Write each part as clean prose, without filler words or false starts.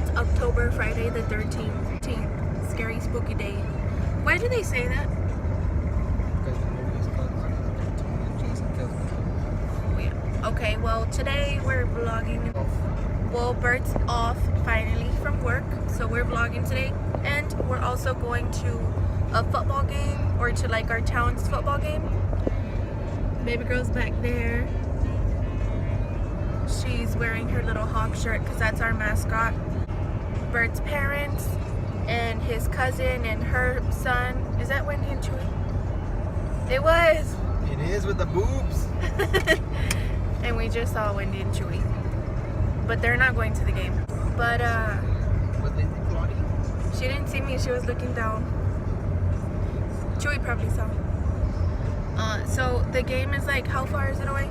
It's October, Friday the 13th. Scary, spooky day. Why do they say that? Because the movie is called Friday the 13th and Jason kills people. Oh, yeah. Okay, well, today we're vlogging. Well, Bert's off finally from work, so we're vlogging today. And we're also going to a football game, or to like our town's football game. Baby girl's back there. She's wearing her little hawk shirt because that's our mascot. Bert's parents and his cousin and her son. Is that Wendy and Chewy? It was. It is with the boobs. And we just saw Wendy and Chewy. But they're not going to the game. But Was Lindsay vlogging? she didn't see me. She was looking down. Chewy probably saw. So the game is like, how far is it away?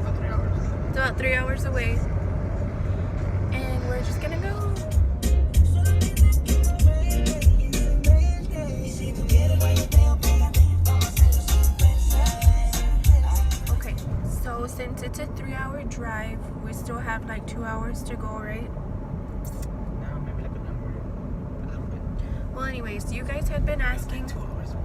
About 3 hours. It's about 3 hours away. And we're just gonna go. Okay, so since it's a 3-hour drive, we still have like 2 hours to go, right? No, maybe like a number. A little bit. Well, anyways, you guys had been asking. Like 2 hours away.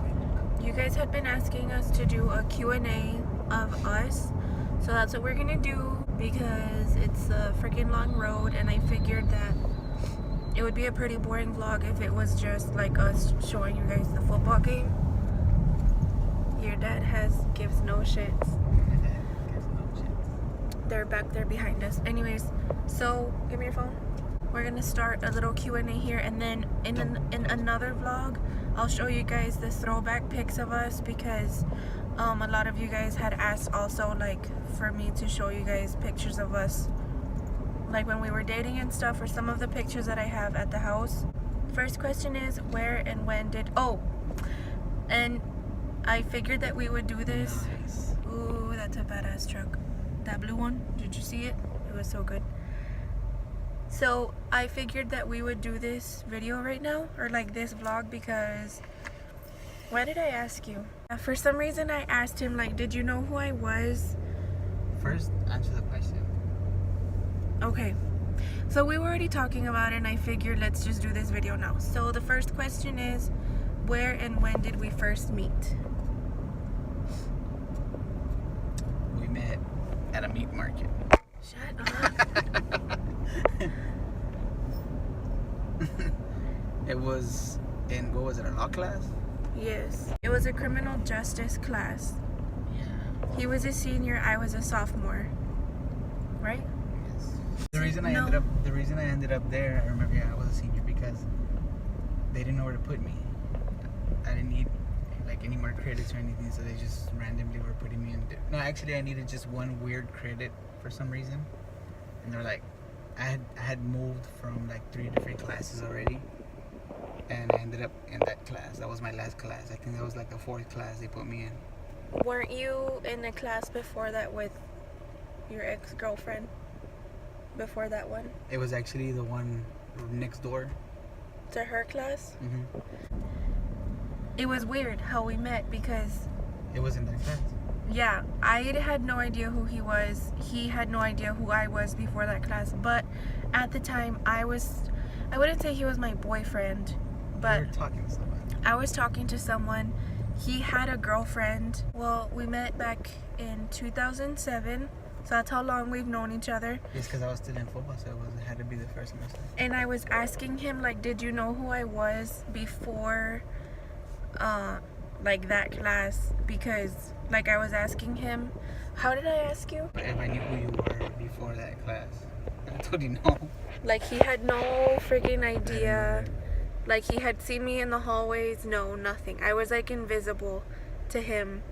You guys had been asking us to do a Q&A of us, so that's what we're gonna do because it's a freaking long road, and I figured that it would be a pretty boring vlog if it was just like us showing you guys the football game. Your dad gives no shits. They're back there behind us. Anyways, so give me your phone. We're gonna start a little Q&A here, and then in another vlog I'll show you guys the throwback pics of us, because a lot of you guys had asked also like for me to show you guys pictures of us like when we were dating and stuff, or some of the pictures that I have at the house. First question is, where and when did and I figured that we would do this. Nice. Ooh, that's a badass truck. That blue one, did you see it? It was so good. So I figured that we would do this video right now, or like this vlog, because why did I ask you? For some reason I asked him like, did you know who I was? First, answer the question. Okay, so we were already talking about it, and I figured let's just do this video now. So the first question is, where and when did we first meet? We met at a meat market. Shut up. It was in, what was it, a law class? Yes, it was a criminal justice class. Yeah. He was a senior, I was a sophomore, right? Yes. The reason I No. ended up there, I remember, yeah, I was a senior, because they didn't know where to put me. I didn't need like any more credits or anything, so they just randomly were putting me in. No, actually, I needed just one weird credit for some reason, and they're like, I had moved from like 3 different classes already, and I ended up in that class. That was my last class. I think that was like the 4th class they put me in. Weren't you in a class before that with your ex-girlfriend? Before that one? It was actually the one next door. To her class? Mm-hmm. It was weird how we met, because It was in that class. yeah, I had no idea who he was. He had no idea who I was before that class. But at the time, I wouldn't say he was my boyfriend, but We were talking to someone. I was talking to someone. He had a girlfriend. Well, we met back in 2007. So that's how long we've known each other. It's because I was still in football, so it had to be the first semester. And I was asking him, like, did you know who I was before, like, that class? Because, like, I was asking him, how did I ask you? If I knew who you were before that class, I told you no. Like, he had no freaking idea. Like, he had seen me in the hallways. No, nothing. I was, like, invisible to him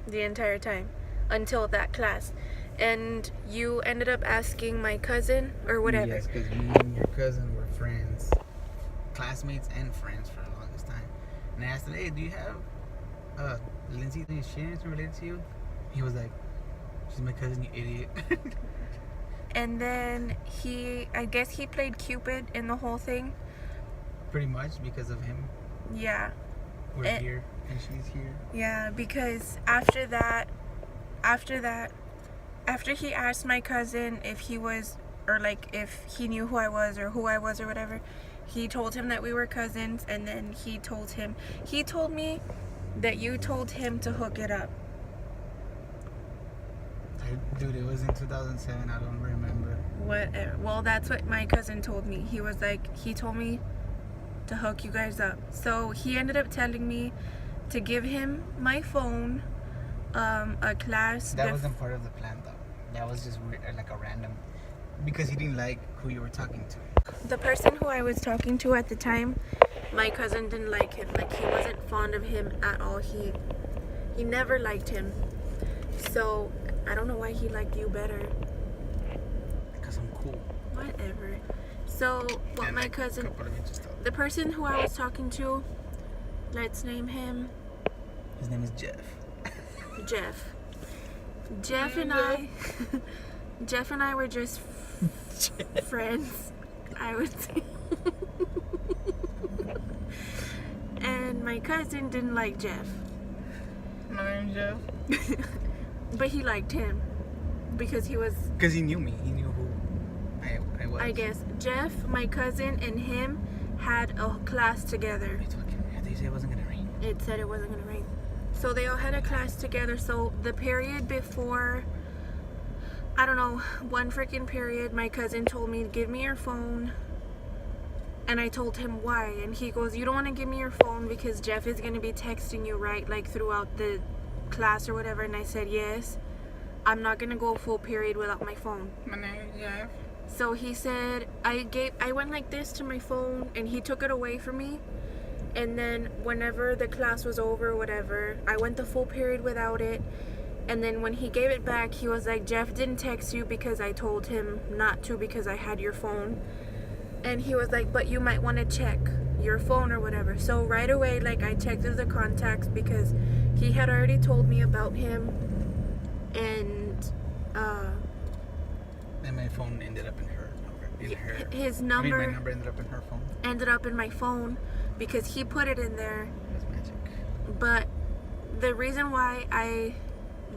the entire time until that class. And you ended up asking my cousin or whatever. Yes, because me and your cousin were friends, classmates and friends for the longest time. And I asked him, hey, do you have Lindsay? Is she anything related to you? He was like, she's my cousin, you idiot. And then I guess he played Cupid in the whole thing. Pretty much because of him. Yeah. We're here and she's here. Yeah, because after he asked my cousin if he was or like if he knew who I was or whatever. He told him that we were cousins, and then he told me that you told him to hook it up. Dude, it was in 2007. I don't remember. Whatever. Well, that's what my cousin told me. He was like, he told me to hook you guys up. So he ended up telling me to give him my phone, a class. That wasn't part of the plan, though. That was just weird, like a random, because he didn't like who you were talking to. The person who I was talking to at the time, my cousin didn't like him. Like, he wasn't fond of him at all. He never liked him. So I don't know why he liked you better. Because I'm cool. Whatever. So what my cousin, the person who I was talking to, let's name him. His name is Jeff. Jeff and I were just friends, I would say. And my cousin didn't like Jeff. My name's Jeff. But he liked him because he knew me. He knew who I was. I guess Jeff, my cousin, and him had a class together. They said it wasn't gonna rain. It said it wasn't gonna rain. So they all had a class together. So the period before, I don't know, one freaking period, my cousin told me, give me your phone. And I told him why. And he goes, you don't want to give me your phone because Jeff is going to be texting you, right? Like throughout the class or whatever. And I said, yes. I'm not going to go a full period without my phone. My name is Jeff. So he said, I went like this to my phone and he took it away from me. And then whenever the class was over or whatever, I went the full period without it. And then when he gave it back, he was like, Jeff didn't text you because I told him not to because I had your phone. And he was like, but you might want to check your phone or whatever. So right away, like, I checked the contacts because he had already told me about him. And my phone ended up in her number. His number. My number ended up in her phone. Ended up in my phone because he put it in there. That's magic. But the reason why I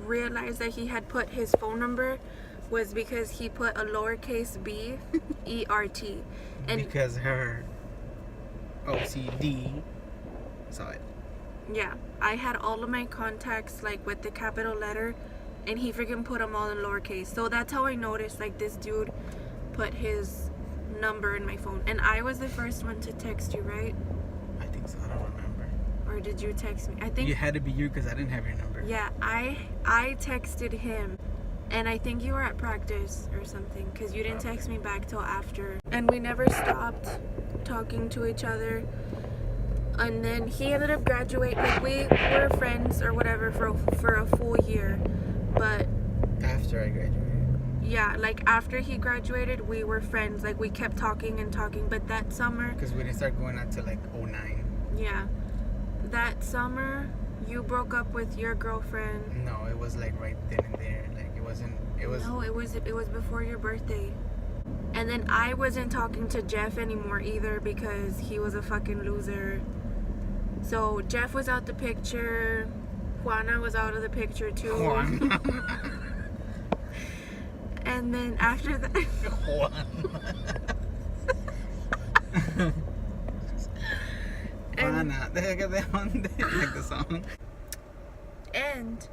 realized that he had put his phone number was because he put a lowercase b E-R-T. And because her OCD saw it. Yeah, I had all of my contacts like with the capital letter, and he freaking put them all in lowercase. So that's how I noticed like this dude put his number in my phone. And I was the first one to text you, right? I think so. I don't remember. Or did you text me? I think you had to be you because I didn't have your number. Yeah, I texted him. And I think you were at practice or something because you didn't text me back till after. And we never stopped talking to each other. And then he ended up graduating. Like, we were friends or whatever for a full year. But after I graduated. Yeah, like after he graduated, we were friends. Like, we kept talking and talking. But that summer... Because we didn't start going out till like 09. Yeah. That summer, you broke up with your girlfriend. No, it was like right then and there. Like, No, it was before your birthday. And then I wasn't talking to Jeff anymore either because he was a fucking loser. So Jeff was out the picture. Juana was out of the picture too. Juana. And then after that... Juana. Juana. Like the song. And...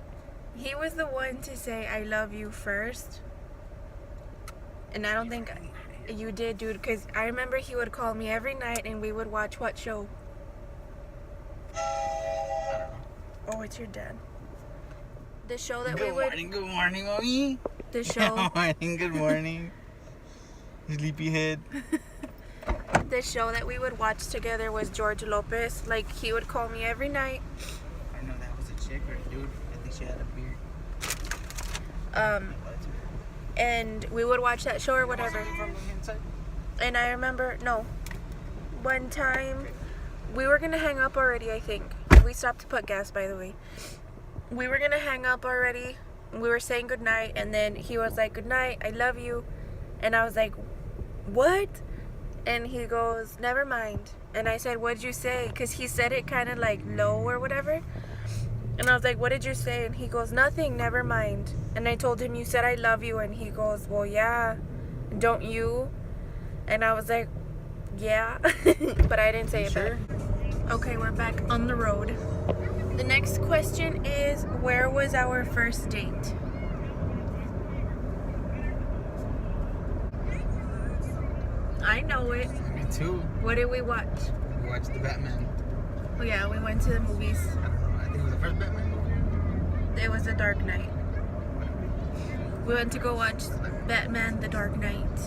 he was the one to say I love you first. And I don't think you did, dude, because I remember he would call me every night and we would watch what show? I don't know. Oh, it's your dad. The show that Good morning, mommy. The show. Good morning. Sleepyhead. The show that we would watch together was George Lopez. Like, he would call me every night. I know that was a chick or a dude. I think she had a beard. And we would watch that show or whatever. And I remember, one time we were gonna hang up already. I think we stopped to put gas, by the way. We were gonna hang up already. We were saying goodnight, and then he was like, good night, I love you. And I was like, what? And he goes, never mind. And I said, what'd you say? Because he said it kind of like low or whatever. And I was like, what did you say? And he goes, nothing, never mind. And I told him, you said I love you. And he goes, well, yeah. don't you? And I was like, yeah. But I didn't say it back. Okay, we're back on the road. The next question is, where was our first date? I know it. Me too. What did we watch? We watched the Batman. Oh yeah, we went to the movies. I don't know. I think it was the first Batman movie. It was The Dark Knight. We went to go watch Batman The Dark Knight.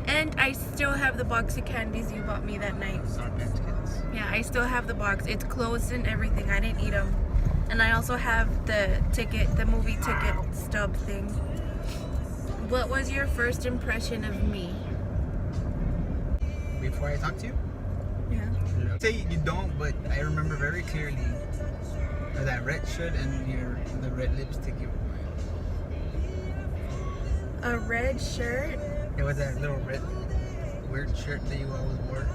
And I still have the box of candies you bought me that night. Sour Patch Kids. Yeah, I still have the box. It's closed and everything. I didn't eat them. And I also have the ticket, the movie ticket stub thing. What was your first impression of me? Before I talk to you? Yeah. Say you don't, but I remember very clearly that red shirt and the red lipstick you were wearing. A red shirt? It was that little red weird shirt that you always wore.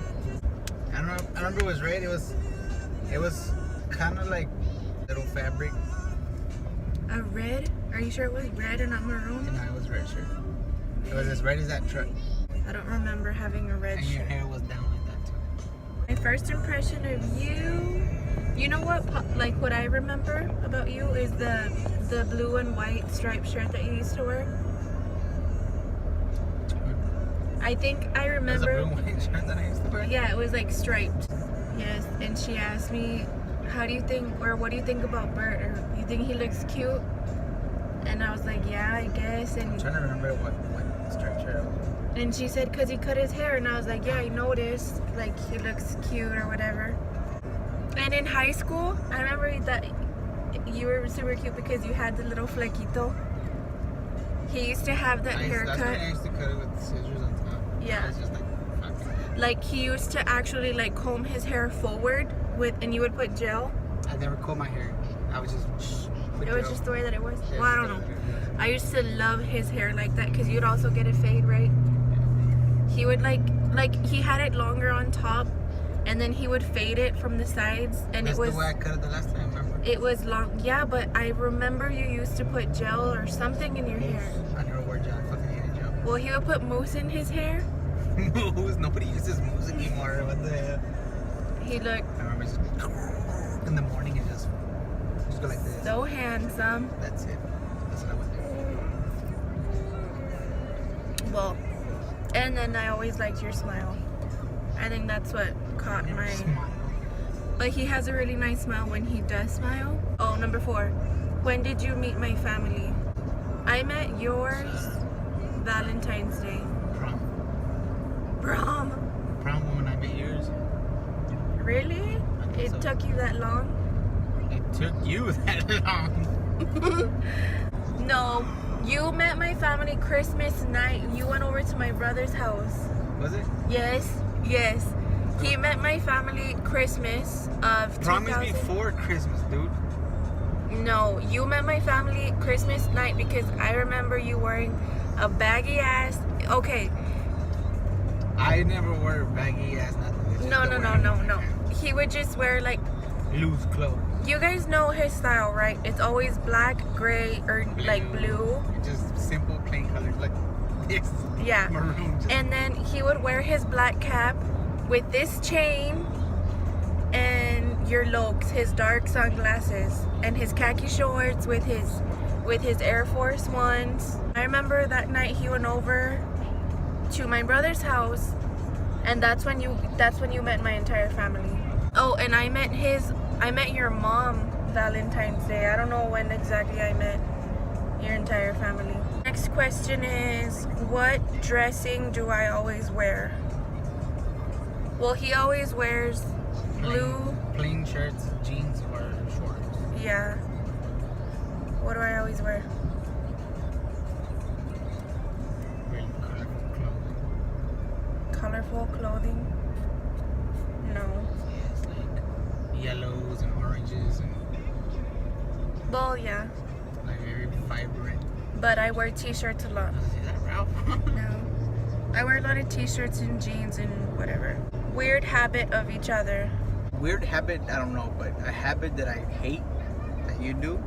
I don't know. I remember it was red. It was kind of like little fabric. A red? Are you sure it was red and not maroon? No, it was red shirt. It was as red as that truck. I don't remember having a red And your shirt. hair was down like that too. My first impression of you know what? Like what I remember about you is the blue and white striped shirt that you used to wear. I think I remember. It was a blue and white shirt that I used to wear. Yeah, it was like striped. Yes, and she asked me, "How do you think, or what do you think about Bert? Or you think he looks cute?" And I was like, "Yeah, I guess." I'm And trying to remember what striped shirt it was. and she said, "Cause he cut his hair," and I was like, "Yeah, I noticed. Like he looks cute or whatever." And in high school, I remember that you were super cute because you had the little flequito. He used to have that That's haircut. when I used to cut it with scissors on top. Yeah. I was just like, fuck. Like he used to actually like comb his hair forward and you would put gel. I never combed my hair. I was just. It was just the way that it was. Yeah, Well, I don't know. I used to love his hair like that because you'd also get a fade, right? He would like he had it longer on top, and then he would fade it from the sides, and That's it was the way I cut it the last time. Remember? it was long. Yeah, but I remember you used to put gel or something in your hair. I never wore gel. I fucking hated gel. Well, he would put mousse in his hair. Mousse? Nobody uses mousse anymore. What the hell? He looked I remember just in the morning and just go like this. so handsome. That's it. That's what I would do. Well, and then I always liked your smile. I think that's what caught my. Smile. But he has a really nice smile when he does smile. Oh, number 4. When did you meet my family? I met yours Valentine's Day. Prom. Prom. Prom when I met yours. Really? I think It so. took you that long? It took you that long. No. You met my family Christmas night. You went over to my brother's house. Was it? Yes. Yes. He met my family Christmas of Prom is 2000. before Christmas, dude. No, you met my family Christmas night because I remember you wearing a baggy ass. Okay, I never wore baggy ass nothing. It's just no. the wearing He would just wear like, loose clothes. you guys know his style, right? It's always black, gray, or like blue. Just simple, plain colors like this. Yeah. Maroon. Just And then he would wear his black cap with this chain and your Lokes, his dark sunglasses, and his khaki shorts with his Air Force Ones. I remember that night he went over to my brother's house, and that's when you met my entire family. Oh, and I met your mom Valentine's Day. I don't know when exactly I met your entire family. Next question is, what dressing do I always wear? Well, he always wears blue. plain shirts, jeans, or shorts. Yeah. What do I always wear? Really colorful clothing. Colorful clothing? No. Yes, like yellows and oranges and Well, yeah. like very vibrant. But I wear t-shirts a lot. Is that Ralph? No. I wear a lot of t-shirts and jeans and whatever. Weird habit of each other. Weird habit, I don't know, but a habit that I hate that you do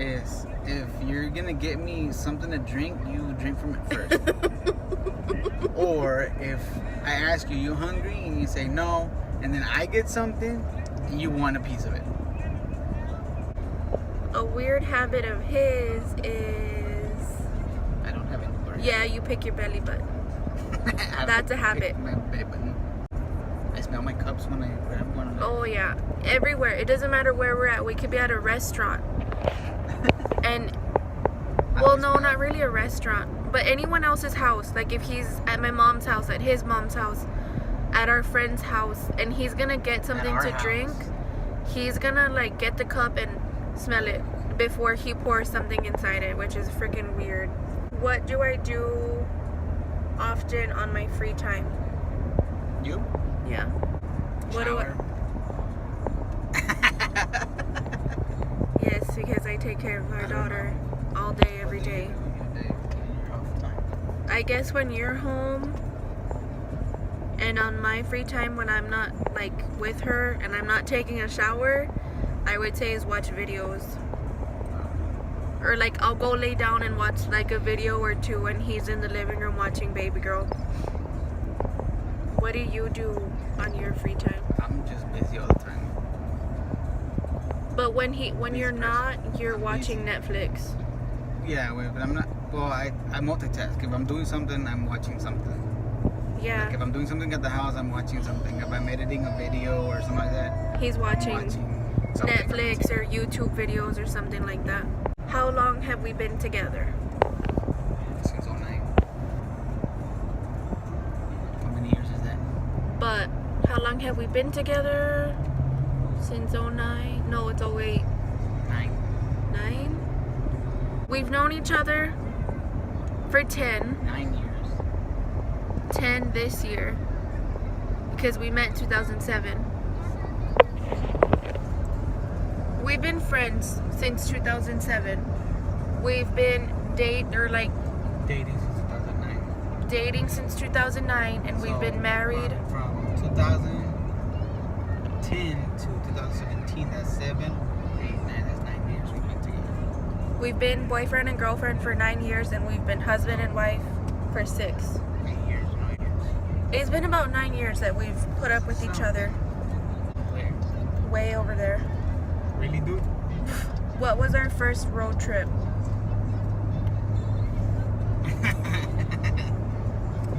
is if you're gonna get me something to drink, you drink from it first. Or if I ask you, you hungry? And you say no, and then I get something, you want a piece of it. A weird habit of his is... I don't have any. Yeah, you pick your belly button. That's a habit. My belly button. I smell my cups when I grab one of them. Oh yeah, everywhere. It doesn't matter where we're at. We could be at a restaurant. And, well, no, not really a restaurant. But anyone else's house. Like if he's at my mom's house, at his mom's house, at our friend's house, and he's gonna get something to drink, he's gonna like get the cup and smell it before he pours something inside it, which is freaking weird. What do I do often on my free time? You? Yeah. What do I? Yes, because I take care of our daughter all day, every day. I guess when you're home and on my free time when I'm not like with her and I'm not taking a shower, I would say is watch videos. Or like I'll go lay down and watch like a video or two when he's in the living room watching Baby Girl. What do you do on your free time? I'm just busy all the time. But when you're not, you're watching Netflix. Yeah, wait, but I'm not. Well, I multitask. If I'm doing something, I'm watching something. Yeah. Like if I'm doing something at the house, I'm watching something. If I'm editing a video or something like that, He's watching something. Netflix or YouTube videos or something like that. How long have we been together? Since 09. How many years is that? But how long have we been together? Since 09? No, it's 08. 9. 9? We've known each other for 10. 9 years. 10 this year. Because we met in 2007. We've been friends since 2007. We've been dating since 2009, and we've been married from 2010 to 2017. That's 7, 8, 9. That's 9 years we've been together. We've been boyfriend and girlfriend for 9 years, and we've been husband and wife for 6. 8 years, 9 years. It's been about 9 years that we've put up with each other. Where? Way over there. Really, dude? What was our first road trip?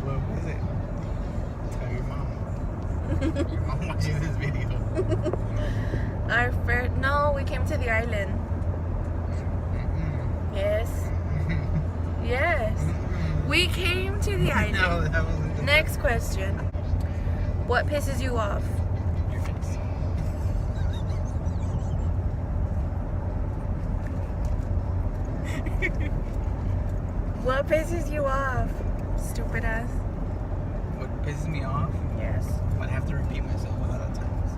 What was it? Tell your mom. Your mom watches this video. Our first... No, we came to the island. Yes. Yes. We came to the island. No, that wasn't the Next question. What pisses you off? Your face. What pisses you off? Stupid ass. What pisses me off? Yes. I have to repeat myself a lot of times.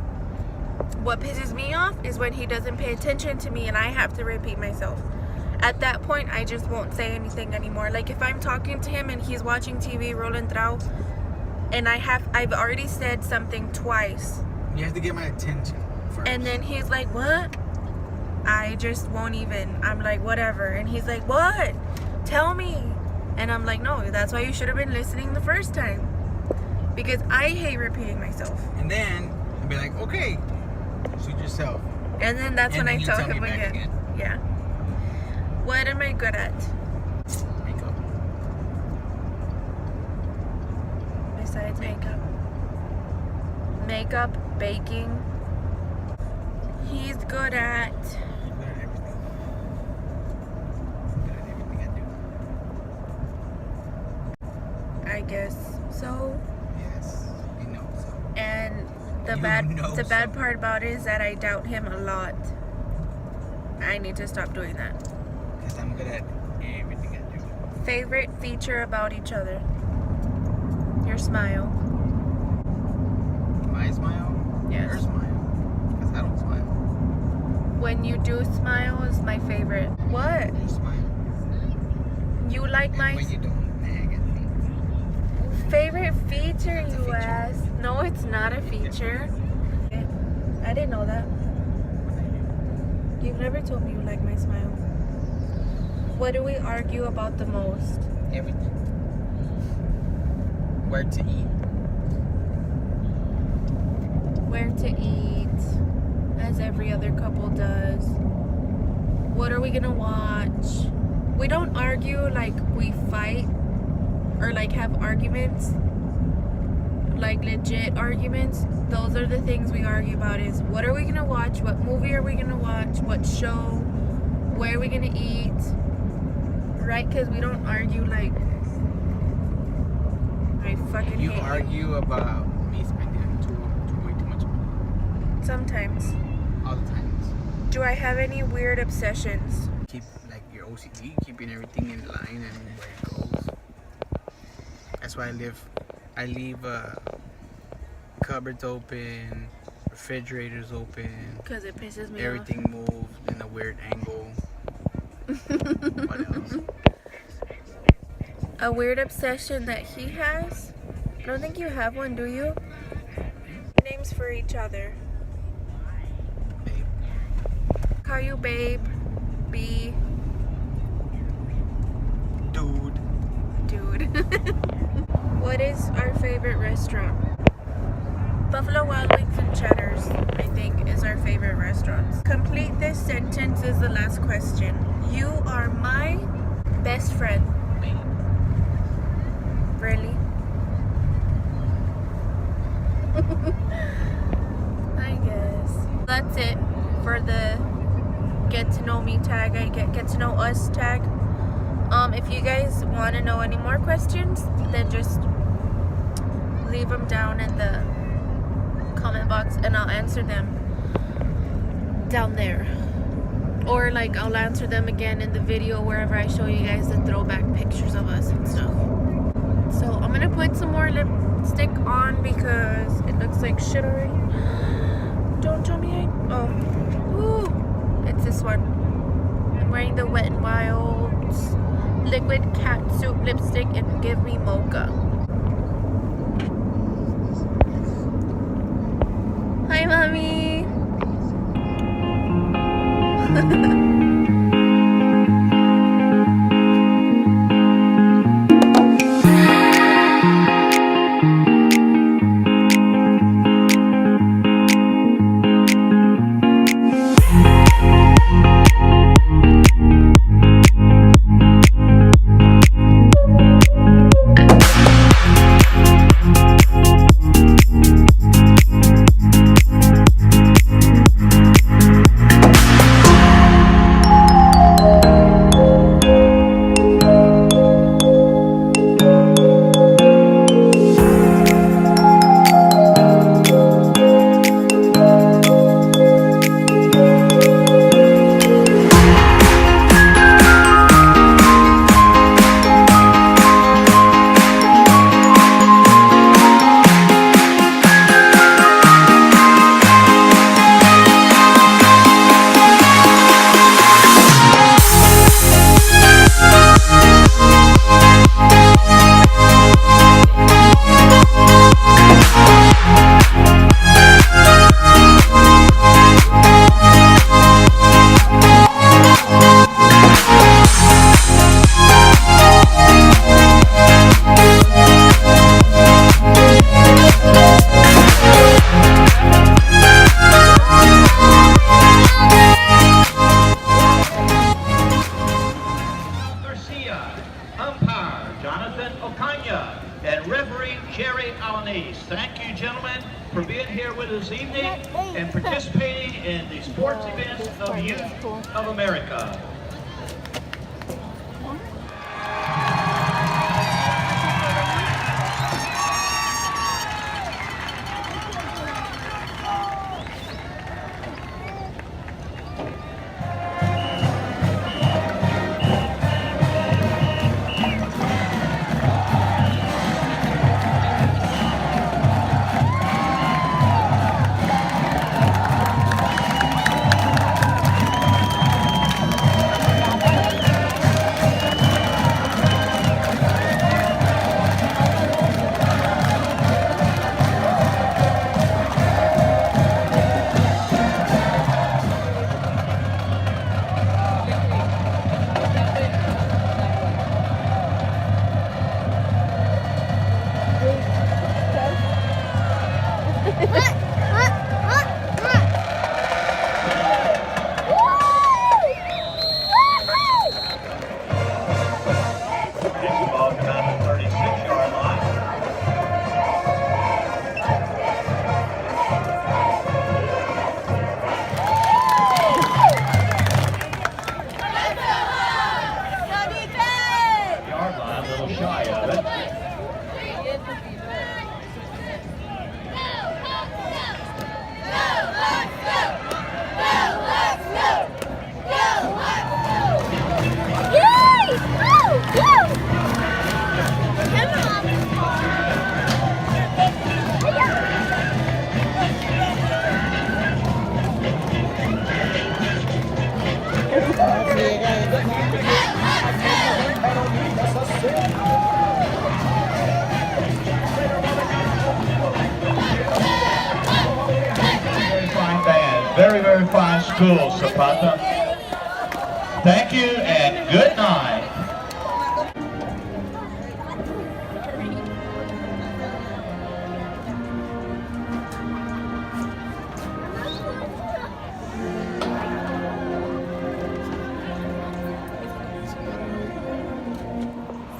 What pisses me off is when he doesn't pay attention to me and I have to repeat myself. At that point, I just won't say anything anymore. Like if I'm talking to him and he's watching TV, rolling through, and I've already said something twice. You have to get my attention first. And then he's like, what? I just won't even. I'm like, whatever. And he's like, what? Tell me. And I'm like, no, that's why you should have been listening the first time. Because I hate repeating myself. And then I'll be like, okay, suit yourself. And then that's when I tell him me back again. Yeah. What am I good at? Makeup. Besides makeup. Makeup, baking. He's good at... I'm good at everything. I'm good at everything I do. I guess so. Yes, you know so. And the You bad know bad so. part about it is that I doubt him a lot. I need to stop doing that. Because I'm good at everything I do. Favorite feature about each other? Your smile. My smile? Yes. Your smile. Because I don't smile. When you do smile is my favorite. What? You smile. You like And my when you don't, nag at me. favorite feature, That's a you feature. ask? No, it's not a feature. I didn't know that. You've never told me you like my smile. What do we argue about the most? Everything. Where to eat. Where to eat, as every other couple does. What are we gonna watch? We don't argue like we fight or like have arguments, like legit arguments. Those are the things we argue about, is what are we gonna watch, what movie are we gonna watch, what show, where are we gonna eat, right? Because we don't argue like, I fucking You hate argue about me spending way too much money. Sometimes. All the times. Do I have any weird obsessions? Keep like your OCD, keeping everything in line and where it goes. That's why I leave cupboards open, refrigerators open. Because it pisses me Everything moves in a weird angle. What else? A weird obsession that he has? I don't think you have one, do you? Names for each other. Babe. Call you babe, B, Dude. What is our favorite restaurant? Buffalo Wild Wings and Cheddar's, I think, is our favorite restaurants. Complete this sentence is the last question. You are my best friend. Babe. Really? I guess. That's it for the get to know me tag. I get to know us tag. If you guys want to know any more questions, then just leave them down in the comment box and I'll answer them down there. Or like I'll answer them again in the video wherever I show you guys the throwback pictures of us and stuff. So I'm gonna put some more lipstick on because it looks like shit already. Don't tell me it's this one. I'm wearing the Wet n Wild's liquid cat soup lipstick and Give Me Mocha. Hi, mommy. Thank you, gentlemen, for being here with us this evening and participating in the sports events of the Youth of America. supply of it. Very fine band, very, very fine school, Zapata. Thank you and good night.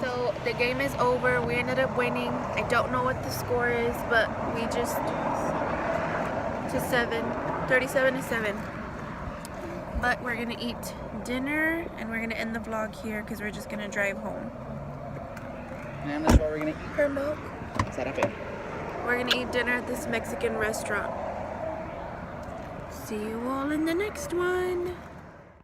So the game is over. We ended up winning. I don't know what the score is, but we just to 37-7. But we're gonna eat dinner and we're gonna end the vlog here because we're just gonna drive home. And that's what we're gonna eat. Her milk. Set up it. We're gonna eat dinner at this Mexican restaurant. See you all in the next one.